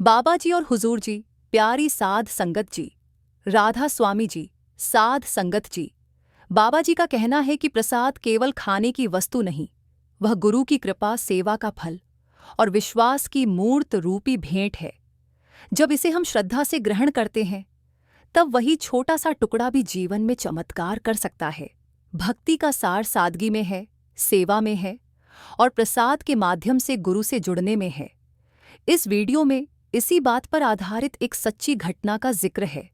बाबा जी और हुजूर जी, प्यारी साध संगत जी, राधा स्वामी जी, साध संगत जी। बाबा जी का कहना है कि प्रसाद केवल खाने की वस्तु नहीं, वह गुरु की कृपा, सेवा का फल और विश्वास की मूर्त रूपी भेंट है। जब इसे हम श्रद्धा से ग्रहण करते हैं, तब वही छोटा सा टुकड़ा भी जीवन में चमत्कार कर सकता है। भक्ति का सार सादगी में है, सेवा में है और प्रसाद के माध्यम से गुरु से जुड़ने में है। इस वीडियो में इसी बात पर आधारित एक सच्ची घटना का जिक्र है,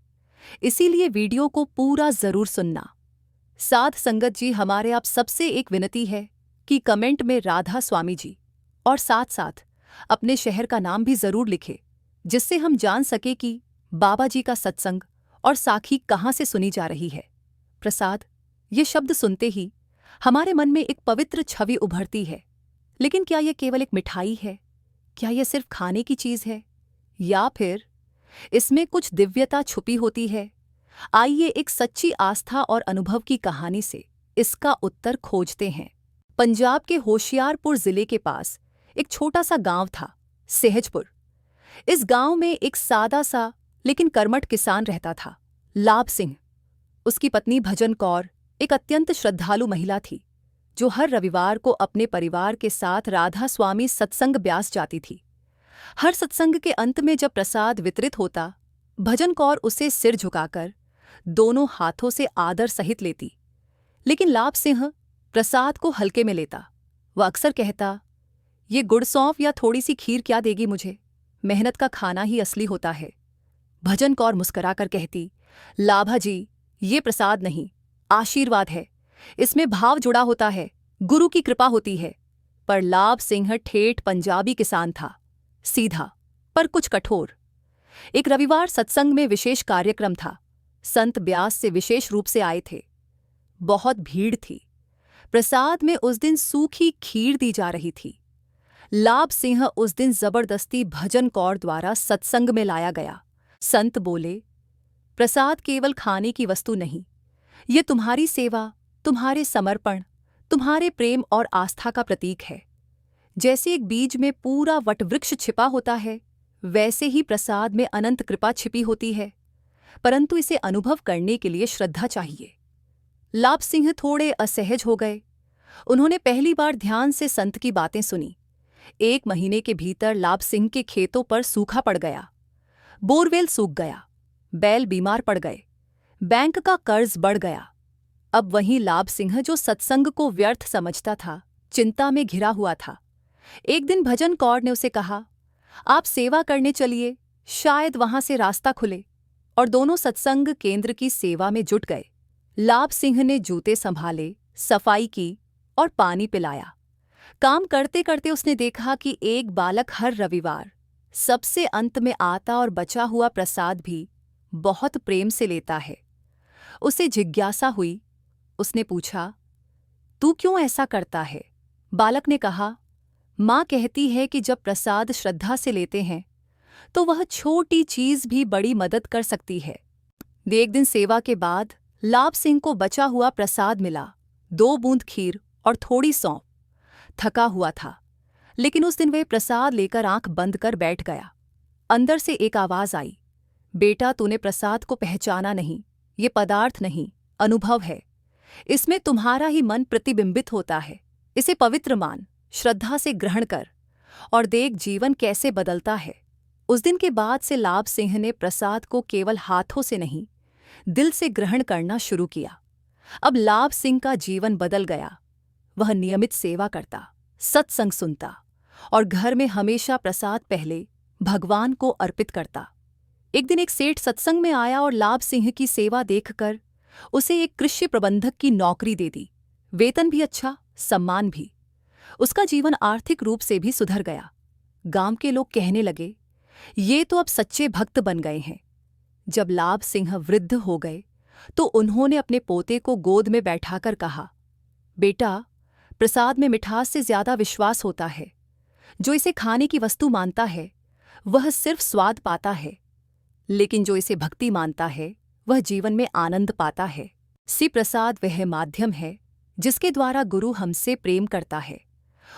इसीलिए वीडियो को पूरा जरूर सुनना। साध संगत जी, हमारे आप सबसे एक विनती है कि कमेंट में राधा स्वामी जी और साथ साथ अपने शहर का नाम भी जरूर लिखें, जिससे हम जान सके कि बाबा जी का सत्संग और साखी कहाँ से सुनी जा रही है। प्रसाद, ये शब्द सुनते ही हमारे मन में एक पवित्र छवि उभरती है, लेकिन क्या यह केवल एक मिठाई है? क्या यह सिर्फ खाने की चीज है, या फिर इसमें कुछ दिव्यता छुपी होती है? आइए एक सच्ची आस्था और अनुभव की कहानी से इसका उत्तर खोजते हैं। पंजाब के होशियारपुर जिले के पास एक छोटा सा गांव था, सहजपुर। इस गांव में एक सादा सा लेकिन कर्मठ किसान रहता था, लाभ सिंह। उसकी पत्नी भजन कौर एक अत्यंत श्रद्धालु महिला थी, जो हर रविवार को अपने परिवार के साथ राधा स्वामी सत्संग ब्यास जाती थी। हर सत्संग के अंत में जब प्रसाद वितरित होता, भजन कौर उसे सिर झुकाकर दोनों हाथों से आदर सहित लेती। लेकिन लाभ सिंह प्रसाद को हल्के में लेता। वह अक्सर कहता, ये गुड़ सौंफ या थोड़ी सी खीर क्या देगी मुझे, मेहनत का खाना ही असली होता है। भजन कौर मुस्कुराकर कहती, लाभा जी, ये प्रसाद नहीं, आशीर्वाद है। इसमें भाव जुड़ा होता है, गुरु की कृपा होती है। पर लाभ सिंह ठेठ पंजाबी किसान था, सीधा पर कुछ कठोर। एक रविवार सत्संग में विशेष कार्यक्रम था। संत ब्यास से विशेष रूप से आए थे। बहुत भीड़ थी। प्रसाद में उस दिन सूखी खीर दी जा रही थी। लाभ सिंह उस दिन जबरदस्ती भजन कौर द्वारा सत्संग में लाया गया। संत बोले, प्रसाद केवल खाने की वस्तु नहीं, ये तुम्हारी सेवा, तुम्हारे समर्पण, तुम्हारे प्रेम और आस्था का प्रतीक है। जैसे एक बीज में पूरा वटवृक्ष छिपा होता है, वैसे ही प्रसाद में अनंत कृपा छिपी होती है, परंतु इसे अनुभव करने के लिए श्रद्धा चाहिए। लाभ सिंह थोड़े असहज हो गए। उन्होंने पहली बार ध्यान से संत की बातें सुनी। 1 महीने के भीतर लाभ सिंह के खेतों पर सूखा पड़ गया, बोरवेल सूख गया, बैल बीमार पड़ गए, बैंक का कर्ज बढ़ गया। अब वहीं लाभ सिंह, जो सत्संग को व्यर्थ समझता था, चिंता में घिरा हुआ था। एक दिन भजन कौर ने उसे कहा, आप सेवा करने चलिए, शायद वहां से रास्ता खुले। और दोनों सत्संग केंद्र की सेवा में जुट गए। लाभ सिंह ने जूते संभाले, सफाई की और पानी पिलाया। काम करते करते उसने देखा कि एक बालक हर रविवार सबसे अंत में आता और बचा हुआ प्रसाद भी बहुत प्रेम से लेता है। उसे जिज्ञासा हुई। उसने पूछा, तू क्यों ऐसा करता है? बालक ने कहा, माँ कहती है कि जब प्रसाद श्रद्धा से लेते हैं तो वह छोटी चीज भी बड़ी मदद कर सकती है। एक दिन सेवा के बाद लाभ सिंह को बचा हुआ प्रसाद मिला, 2 बूंद खीर और थोड़ी सौंफ। थका हुआ था, लेकिन उस दिन वह प्रसाद लेकर आंख बंद कर बैठ गया। अंदर से एक आवाज आई, बेटा, तूने प्रसाद को पहचाना नहीं। ये पदार्थ नहीं, अनुभव है। इसमें तुम्हारा ही मन प्रतिबिंबित होता है। इसे पवित्र मान, श्रद्धा से ग्रहण कर और देख जीवन कैसे बदलता है। उस दिन के बाद से लाभ सिंह ने प्रसाद को केवल हाथों से नहीं, दिल से ग्रहण करना शुरू किया। अब लाभ सिंह का जीवन बदल गया। वह नियमित सेवा करता, सत्संग सुनता और घर में हमेशा प्रसाद पहले भगवान को अर्पित करता। एक दिन एक सेठ सत्संग में आया और लाभ सिंह की सेवा देखकर उसे एक कृषि प्रबंधक की नौकरी दे दी। वेतन भी अच्छा, सम्मान भी। उसका जीवन आर्थिक रूप से भी सुधर गया। गांव के लोग कहने लगे, ये तो अब सच्चे भक्त बन गए हैं। जब लाभ सिंह वृद्ध हो गए तो उन्होंने अपने पोते को गोद में बैठाकर कहा, बेटा, प्रसाद में मिठास से ज्यादा विश्वास होता है। जो इसे खाने की वस्तु मानता है वह सिर्फ स्वाद पाता है, लेकिन जो इसे भक्ति मानता है वह जीवन में आनंद पाता है। प्रसाद वह माध्यम है जिसके द्वारा गुरु हमसे प्रेम करता है।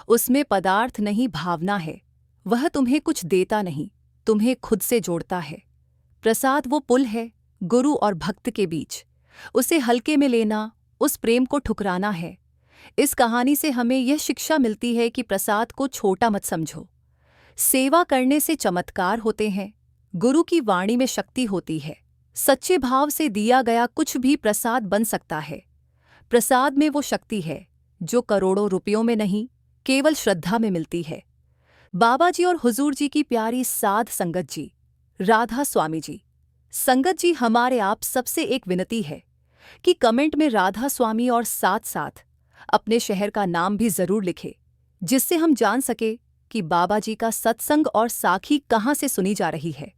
उसमें पदार्थ नहीं, भावना है। वह तुम्हें कुछ देता नहीं, तुम्हें खुद से जोड़ता है। प्रसाद वो पुल है गुरु और भक्त के बीच। उसे हल्के में लेना, उस प्रेम को ठुकराना है। इस कहानी से हमें यह शिक्षा मिलती है कि प्रसाद को छोटा मत समझो। सेवा करने से चमत्कार होते हैं। गुरु की वाणी में शक्ति होती है। सच्चे भाव से दिया गया कुछ भी प्रसाद बन सकता है। प्रसाद में वो शक्ति है जो करोड़ों रुपयों में नहीं, केवल श्रद्धा में मिलती है। बाबा जी और हुजूर जी की प्यारी साध संगत जी, राधा स्वामी जी। संगत जी, हमारे आप सबसे एक विनती है कि कमेंट में राधा स्वामी और साथ साथ अपने शहर का नाम भी जरूर लिखें, जिससे हम जान सके कि बाबा जी का सत्संग और साखी कहाँ से सुनी जा रही है।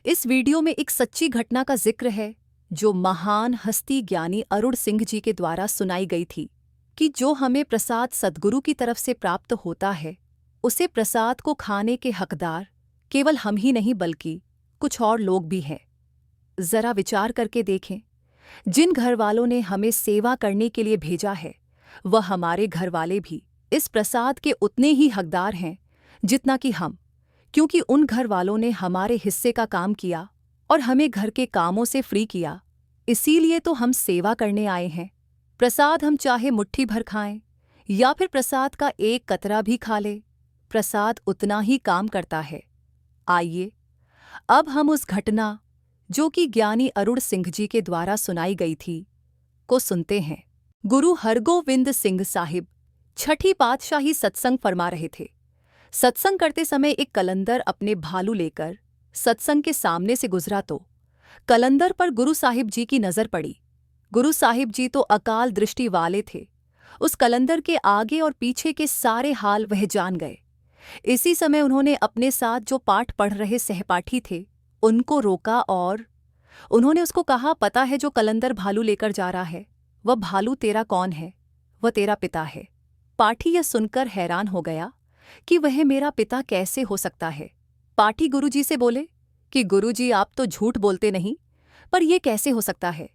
इस वीडियो में एक सच्ची घटना का जिक्र है जो महान हस्ती ज्ञानी अरुण सिंह जी के द्वारा सुनाई गई थी कि जो हमें प्रसाद सद्गुरु की तरफ से प्राप्त होता है, उसे प्रसाद को खाने के हकदार केवल हम ही नहीं बल्कि कुछ और लोग भी हैं। जरा विचार करके देखें, जिन घरवालों ने हमें सेवा करने के लिए भेजा है, वह हमारे घरवाले भी इस प्रसाद के उतने ही हकदार हैं जितना कि हम, क्योंकि उन घरवालों ने हमारे हिस्से का काम किया और हमें घर के कामों से फ्री किया। इसीलिए तो हम सेवा करने आए हैं। प्रसाद हम चाहे मुट्ठी भर खाएं या फिर प्रसाद का एक कतरा भी खा ले, प्रसाद उतना ही काम करता है। आइए अब हम उस घटना जो कि ज्ञानी अरुण सिंह जी के द्वारा सुनाई गई थी को सुनते हैं। गुरु हरगोविंद सिंह साहिब छठी पातशाही सत्संग फरमा रहे थे। सत्संग करते समय एक कलंदर अपने भालू लेकर सत्संग के सामने से गुजरा तो कलंदर पर गुरु साहिब जी की नजर पड़ी। गुरु साहिब जी तो अकाल दृष्टि वाले थे। उस कलंदर के आगे और पीछे के सारे हाल वह जान गए। इसी समय उन्होंने अपने साथ जो पाठ पढ़ रहे सहपाठी थे उनको रोका और उन्होंने उसको कहा, पता है जो कलंदर भालू लेकर जा रहा है वह भालू तेरा कौन है? वह तेरा पिता है। पाठी यह सुनकर हैरान हो गया कि वह मेरा पिता कैसे हो सकता है। पाठी गुरुजी से बोले कि गुरुजी, आप तो झूठ बोलते नहीं, पर यह कैसे हो सकता है,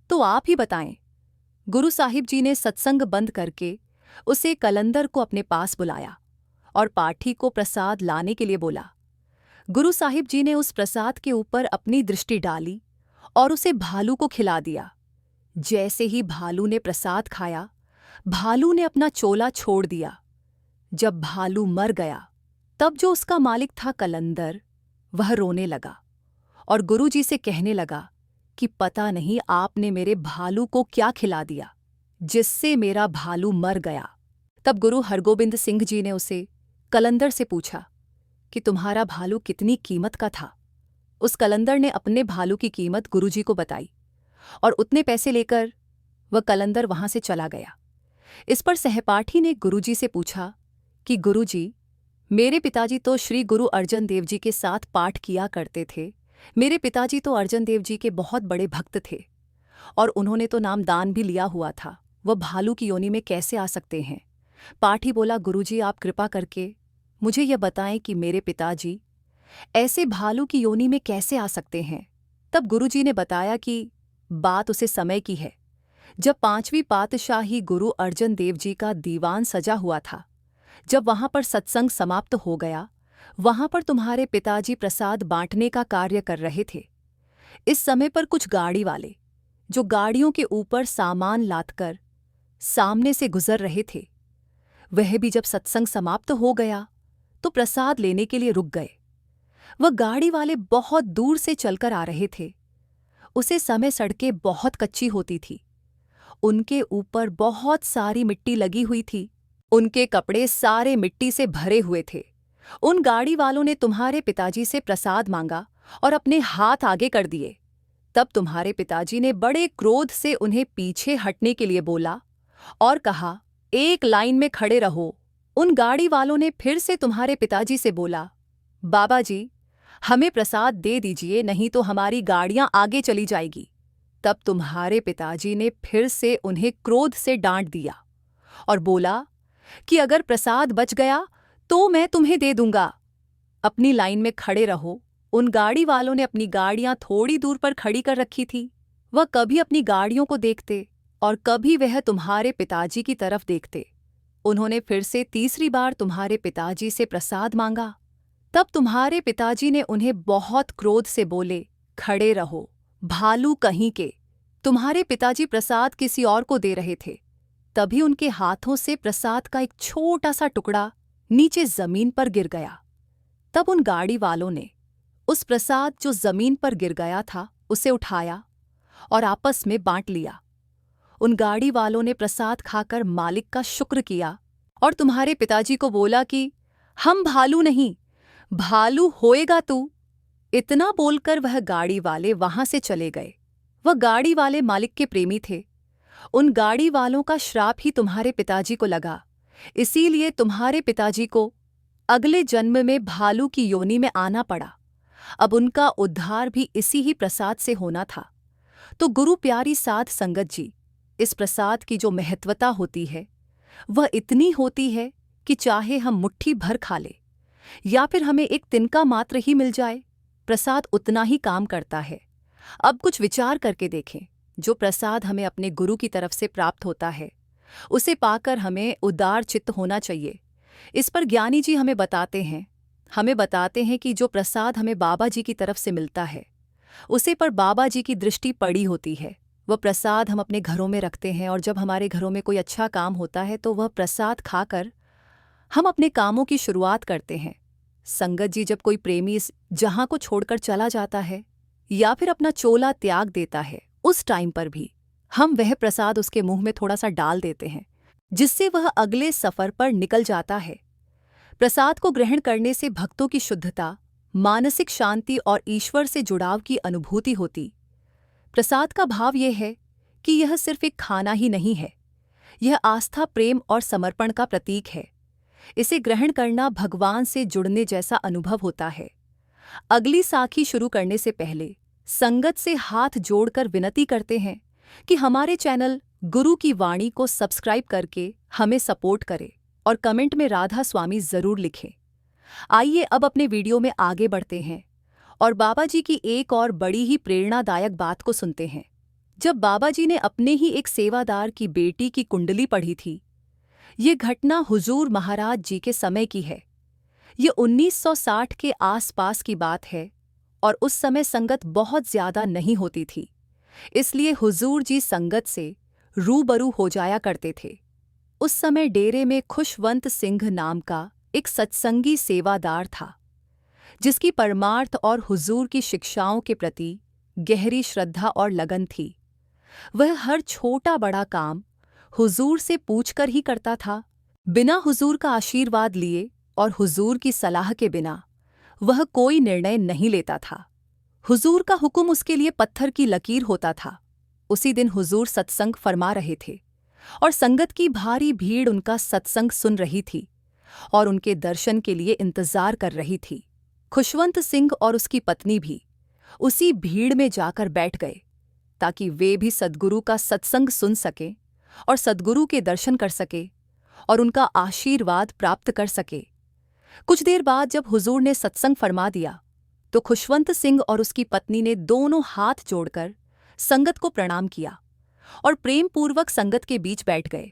तो आप ही बताएं। गुरु साहिब जी ने सत्संग बंद करके उसे कलंदर को अपने पास बुलाया और पाठी को प्रसाद लाने के लिए बोला। गुरु साहिब जी ने उस प्रसाद के ऊपर अपनी दृष्टि डाली और उसे भालू को खिला दिया। जैसे ही भालू ने प्रसाद खाया, भालू ने अपना चोला छोड़ दिया। जब भालू मर गया, तब जो उसका मालिक था कलंदर, वह रोने लगा और गुरुजी से कहने लगा कि पता नहीं आपने मेरे भालू को क्या खिला दिया जिससे मेरा भालू मर गया। तब गुरु हरगोबिंद सिंह जी ने उसे कलंदर से पूछा कि तुम्हारा भालू कितनी कीमत का था। उस कलंदर ने अपने भालू की कीमत गुरुजी को बताई और उतने पैसे लेकर वह कलंदर वहां से चला गया। इस पर सहपाठी ने गुरुजी से पूछा कि गुरुजी, मेरे पिताजी तो श्री गुरु अर्जन देव जी के साथ पाठ किया करते थे। मेरे पिताजी तो अर्जन देव जी के बहुत बड़े भक्त थे और उन्होंने तो नाम दान भी लिया हुआ था। वह भालू की योनि में कैसे आ सकते हैं? पाठी बोला, गुरुजी, आप कृपा करके मुझे यह बताएं कि मेरे पिताजी ऐसे भालू की योनि में कैसे आ सकते हैं। तब गुरुजी ने बताया कि बात उसे समय की है, जब 5वीं पातशाही गुरु अर्जन देव जी का दीवान सजा हुआ था। जब वहां पर सत्संग समाप्त हो गया, वहां पर तुम्हारे पिताजी प्रसाद बांटने का कार्य कर रहे थे। इस समय पर कुछ गाड़ी वाले जो गाड़ियों के ऊपर सामान लादकर सामने से गुजर रहे थे, वह भी जब सत्संग समाप्त हो गया तो प्रसाद लेने के लिए रुक गए। वह गाड़ी वाले बहुत दूर से चलकर आ रहे थे। उसे समय सड़कें बहुत कच्ची होती थी। उनके ऊपर बहुत सारी मिट्टी लगी हुई थी। उनके कपड़े सारे मिट्टी से भरे हुए थे। उन गाड़ी वालों ने तुम्हारे पिताजी से प्रसाद मांगा और अपने हाथ आगे कर दिए। तब तुम्हारे पिताजी ने बड़े क्रोध से उन्हें पीछे हटने के लिए बोला और कहा, एक लाइन में खड़े रहो। उन गाड़ी वालों ने फिर से तुम्हारे पिताजी से बोला, बाबा जी, हमें प्रसाद दे दीजिए, नहीं तो हमारी गाड़ियां आगे चली जाएगी। तब तुम्हारे पिताजी ने फिर से उन्हें क्रोध से डांट दिया और बोला कि अगर प्रसाद बच गया तो मैं तुम्हें दे दूंगा। अपनी लाइन में खड़े रहो। उन गाड़ी वालों ने अपनी गाड़ियां थोड़ी दूर पर खड़ी कर रखी थी। वह कभी अपनी गाड़ियों को देखते और कभी वह तुम्हारे पिताजी की तरफ देखते। उन्होंने फिर से तीसरी बार तुम्हारे पिताजी से प्रसाद मांगा। तब तुम्हारे पिताजी ने उन्हें बहुत क्रोध से बोले, खड़े रहो, भालू कहीं के। तुम्हारे पिताजी प्रसाद किसी और को दे रहे थे। तभी उनके हाथों से प्रसाद का एक छोटा सा टुकड़ा नीचे जमीन पर गिर गया। तब उन गाड़ी वालों ने उस प्रसाद जो जमीन पर गिर गया था उसे उठाया और आपस में बांट लिया। उन गाड़ी वालों ने प्रसाद खाकर मालिक का शुक्र किया और तुम्हारे पिताजी को बोला कि हम भालू नहीं, भालू होएगा तू। इतना बोलकर वह गाड़ी वाले वहां से चले गए। वह गाड़ी वाले मालिक के प्रेमी थे। उन गाड़ी वालों का श्राप ही तुम्हारे पिताजी को लगा, इसीलिए तुम्हारे पिताजी को अगले जन्म में भालू की योनि में आना पड़ा। अब उनका उद्धार भी इसी ही प्रसाद से होना था। तो गुरु प्यारी साध संगत जी, इस प्रसाद की जो महत्वता होती है वह इतनी होती है कि चाहे हम मुट्ठी भर खा ले या फिर हमें एक तिनका मात्र ही मिल जाए, प्रसाद उतना ही काम करता है। अब कुछ विचार करके देखें, जो प्रसाद हमें अपने गुरु की तरफ से प्राप्त होता है उसे पाकर हमें उदार चित्त होना चाहिए। इस पर ज्ञानी जी हमें बताते हैं कि जो प्रसाद हमें बाबा जी की तरफ से मिलता है उसे पर बाबा जी की दृष्टि पड़ी होती है। वह प्रसाद हम अपने घरों में रखते हैं और जब हमारे घरों में कोई अच्छा काम होता है तो वह प्रसाद खाकर हम अपने कामों की शुरुआत करते हैं। संगत जी, जब कोई प्रेमी इस जहां को छोड़कर चला जाता है या फिर अपना चोला त्याग देता है, उस टाइम पर भी हम वह प्रसाद उसके मुंह में थोड़ा सा डाल देते हैं, जिससे वह अगले सफर पर निकल जाता है। प्रसाद को ग्रहण करने से भक्तों की शुद्धता, मानसिक शांति और ईश्वर से जुड़ाव की अनुभूति होती। प्रसाद का भाव यह है कि यह सिर्फ एक खाना ही नहीं है, यह आस्था, प्रेम और समर्पण का प्रतीक है। इसे ग्रहण करना भगवान से जुड़ने जैसा अनुभव होता है। अगली साखी शुरू करने से पहले संगत से हाथ जोड़कर विनती करते हैं कि हमारे चैनल गुरु की वाणी को सब्सक्राइब करके हमें सपोर्ट करें और कमेंट में राधा स्वामी जरूर लिखें। आइए अब अपने वीडियो में आगे बढ़ते हैं और बाबा जी की एक और बड़ी ही प्रेरणादायक बात को सुनते हैं। जब बाबा जी ने अपने ही एक सेवादार की बेटी की कुंडली पढ़ी थी, ये घटना हुजूर महाराज जी के समय की है। ये 1960 के आसपास की बात है और उस समय संगत बहुत ज्यादा नहीं होती थी, इसलिए हुजूर जी संगत से रूबरू हो जाया करते थे। उस समय डेरे में खुशवंत सिंह नाम का एक सत्संगी सेवादार था, जिसकी परमार्थ और हुजूर की शिक्षाओं के प्रति गहरी श्रद्धा और लगन थी। वह हर छोटा बड़ा काम हुजूर से पूछकर ही करता था। बिना हुजूर का आशीर्वाद लिए और हुजूर की सलाह के बिना वह कोई निर्णय नहीं लेता था। हुजूर का हुक्म उसके लिए पत्थर की लकीर होता था। उसी दिन हुजूर सत्संग फरमा रहे थे और संगत की भारी भीड़ उनका सत्संग सुन रही थी और उनके दर्शन के लिए इंतजार कर रही थी। खुशवंत सिंह और उसकी पत्नी भी उसी भीड़ में जाकर बैठ गए ताकि वे भी सद्गुरु का सत्संग सुन सकें और सद्गुरु के दर्शन कर सके और उनका आशीर्वाद प्राप्त कर सके। कुछ देर बाद जब हुजूर ने सत्संग फरमा दिया तो खुशवंत सिंह और उसकी पत्नी ने दोनों हाथ जोड़कर संगत को प्रणाम किया और प्रेमपूर्वक संगत के बीच बैठ गए।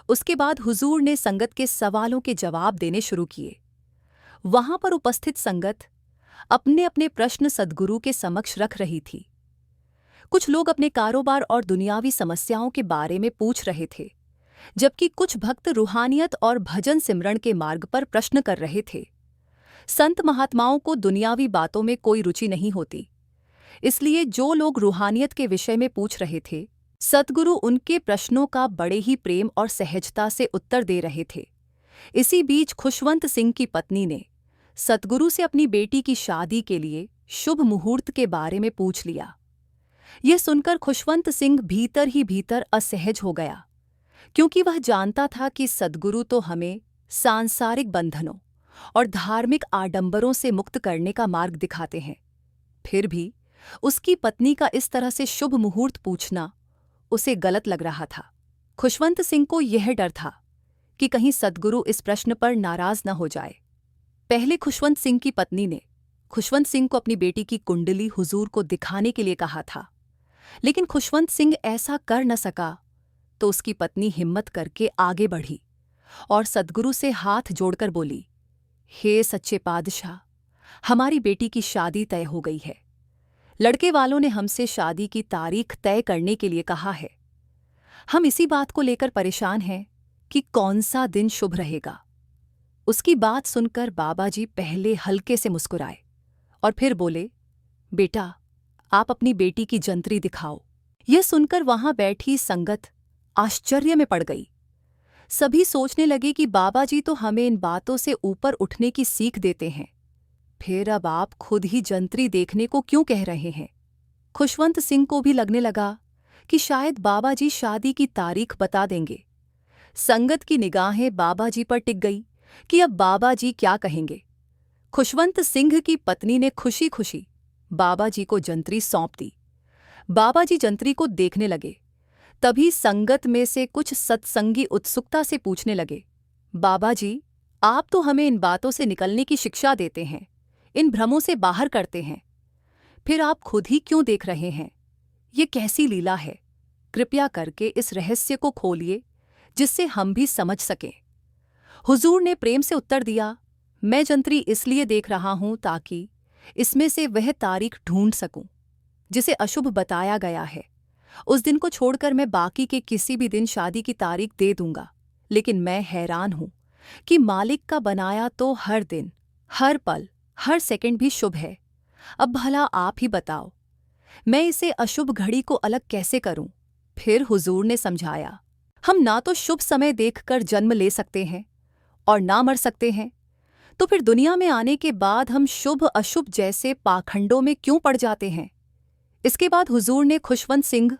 उसके बाद हुजूर ने संगत के सवालों के जवाब देने शुरू किए। वहां पर उपस्थित संगत अपने अपने प्रश्न सद्गुरु के समक्ष रख रही थी। कुछ लोग अपने कारोबार और दुनियावी समस्याओं के बारे में पूछ रहे थे, जबकि कुछ भक्त रूहानियत और भजन सिमरण के मार्ग पर प्रश्न कर रहे थे। संत महात्माओं को दुनियावी बातों में कोई रुचि नहीं होती, इसलिए जो लोग रूहानियत के विषय में पूछ रहे थे, सद्गुरु उनके प्रश्नों का बड़े ही प्रेम और सहजता से उत्तर दे रहे थे। इसी बीच खुशवंत सिंह की पत्नी ने सद्गुरु से अपनी बेटी की शादी के लिए शुभ मुहूर्त के बारे में पूछ लिया। यह सुनकर खुशवंत सिंह भीतर ही भीतर असहज हो गया, क्योंकि वह जानता था कि सद्गुरु तो हमें सांसारिक बंधनों और धार्मिक आडंबरों से मुक्त करने का मार्ग दिखाते हैं। फिर भी उसकी पत्नी का इस तरह से शुभ मुहूर्त पूछना उसे गलत लग रहा था। खुशवंत सिंह को यह डर था कि कहीं सद्गुरु इस प्रश्न पर नाराज न हो जाए। पहले खुशवंत सिंह की पत्नी ने खुशवंत सिंह को अपनी बेटी की कुंडली हुजूर को दिखाने के लिए कहा था, लेकिन खुशवंत सिंह ऐसा कर न सका, तो उसकी पत्नी हिम्मत करके आगे बढ़ी और सद्गुरु से हाथ जोड़कर बोली हे सच्चे पादशाह, हमारी बेटी की शादी तय हो गई है। लड़के वालों ने हमसे शादी की तारीख तय करने के लिए कहा है। हम इसी बात को लेकर परेशान हैं कि कौन सा दिन शुभ रहेगा। उसकी बात सुनकर बाबा जी पहले हल्के से मुस्कुराए और फिर बोले, बेटा, आप अपनी बेटी की जंतरी दिखाओ। यह सुनकर वहां बैठी संगत आश्चर्य में पड़ गई। सभी सोचने लगे कि बाबा जी तो हमें इन बातों से ऊपर उठने की सीख देते हैं, फिर अब आप खुद ही जंतरी देखने को क्यों कह रहे हैं। खुशवंत सिंह को भी लगने लगा कि शायद बाबा जी शादी की तारीख बता देंगे। संगत की निगाहें बाबा जी पर टिक गई कि अब बाबा जी क्या कहेंगे। खुशवंत सिंह की पत्नी ने खुशी खुशी बाबा जी को जंतरी सौंप दी। बाबा जी जंतरी को देखने लगे। तभी संगत में से कुछ सत्संगी उत्सुकता से पूछने लगे, बाबा जी, आप तो हमें इन बातों से निकलने की शिक्षा देते हैं, इन भ्रमों से बाहर करते हैं, फिर आप खुद ही क्यों देख रहे हैं? ये कैसी लीला है? कृपया करके इस रहस्य को खोलिए जिससे हम भी समझ सकें। हुजूर ने प्रेम से उत्तर दिया, मैं जंतरी इसलिए देख रहा हूं ताकि इसमें से वह तारीख ढूंढ सकूं जिसे अशुभ बताया गया है। उस दिन को छोड़कर मैं बाकी के किसी भी दिन शादी की तारीख दे दूंगा, लेकिन मैं हैरान हूं कि मालिक का बनाया तो हर दिन, हर पल, हर सेकंड भी शुभ है। अब भला आप ही बताओ, मैं इसे अशुभ घड़ी को अलग कैसे करूं? फिर हुजूर ने समझाया, हम ना तो शुभ समय देखकर जन्म ले सकते हैं और ना मर सकते हैं, तो फिर दुनिया में आने के बाद हम शुभ अशुभ जैसे पाखंडों में क्यों पड़ जाते हैं? इसके बाद हुजूर ने खुशवंत सिंह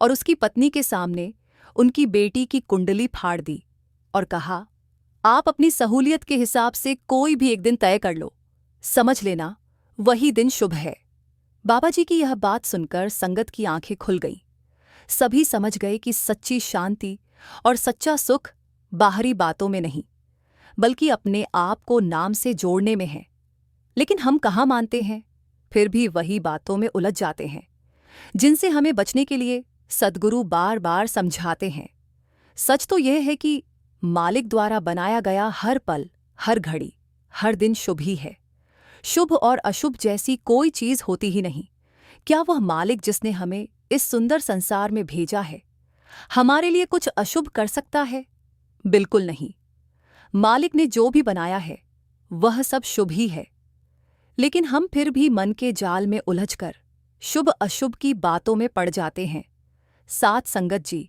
और उसकी पत्नी के सामने उनकी बेटी की कुंडली फाड़ दी और कहा, आप अपनी सहूलियत के हिसाब से कोई भी एक दिन तय कर लो, समझ लेना वही दिन शुभ है। बाबा जी की यह बात सुनकर संगत की आंखें खुल गईं। सभी समझ गए कि सच्ची शांति और सच्चा सुख बाहरी बातों में नहीं, बल्कि अपने आप को नाम से जोड़ने में है। लेकिन हम कहाँ मानते हैं, फिर भी वही बातों में उलझ जाते हैं जिनसे हमें बचने के लिए सद्गुरु बार बार समझाते हैं। सच तो यह है कि मालिक द्वारा बनाया गया हर पल, हर घड़ी, हर दिन शुभ ही है। शुभ और अशुभ जैसी कोई चीज होती ही नहीं। क्या वह मालिक जिसने हमें इस सुंदर संसार में भेजा है हमारे लिए कुछ अशुभ कर सकता है? बिल्कुल नहीं। मालिक ने जो भी बनाया है वह सब शुभ ही है। लेकिन हम फिर भी मन के जाल में उलझकर शुभ अशुभ की बातों में पड़ जाते हैं। साथ संगत जी,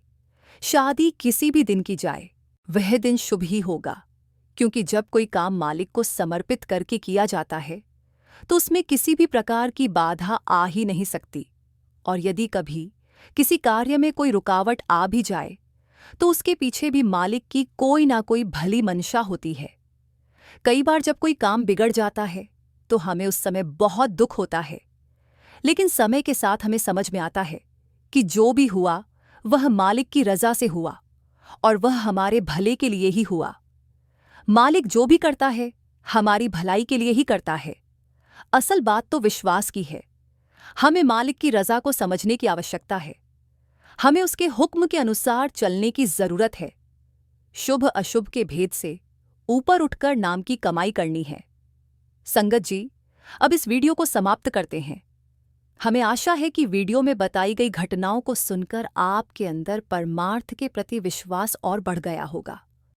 शादी किसी भी दिन की जाए, वह दिन शुभ ही होगा, क्योंकि जब कोई काम मालिक को समर्पित करके किया जाता है तो उसमें किसी भी प्रकार की बाधा आ ही नहीं सकती। और यदि कभी किसी कार्य में कोई रुकावट आ भी जाए तो उसके पीछे भी मालिक की कोई ना कोई भली मंशा होती है। कई बार जब कोई काम बिगड़ जाता है तो हमें उस समय बहुत दुख होता है, लेकिन समय के साथ हमें समझ में आता है कि जो भी हुआ वह मालिक की रजा से हुआ और वह हमारे भले के लिए ही हुआ। मालिक जो भी करता है हमारी भलाई के लिए ही करता है। असल बात तो विश्वास की है। हमें मालिक की रजा को समझने की आवश्यकता है। हमें उसके हुक्म के अनुसार चलने की जरूरत है। शुभ अशुभ के भेद से ऊपर उठकर नाम की कमाई करनी है। संगत जी, अब इस वीडियो को समाप्त करते हैं। हमें आशा है कि वीडियो में बताई गई घटनाओं को सुनकर आपके अंदर परमार्थ के प्रति विश्वास और बढ़ गया होगा।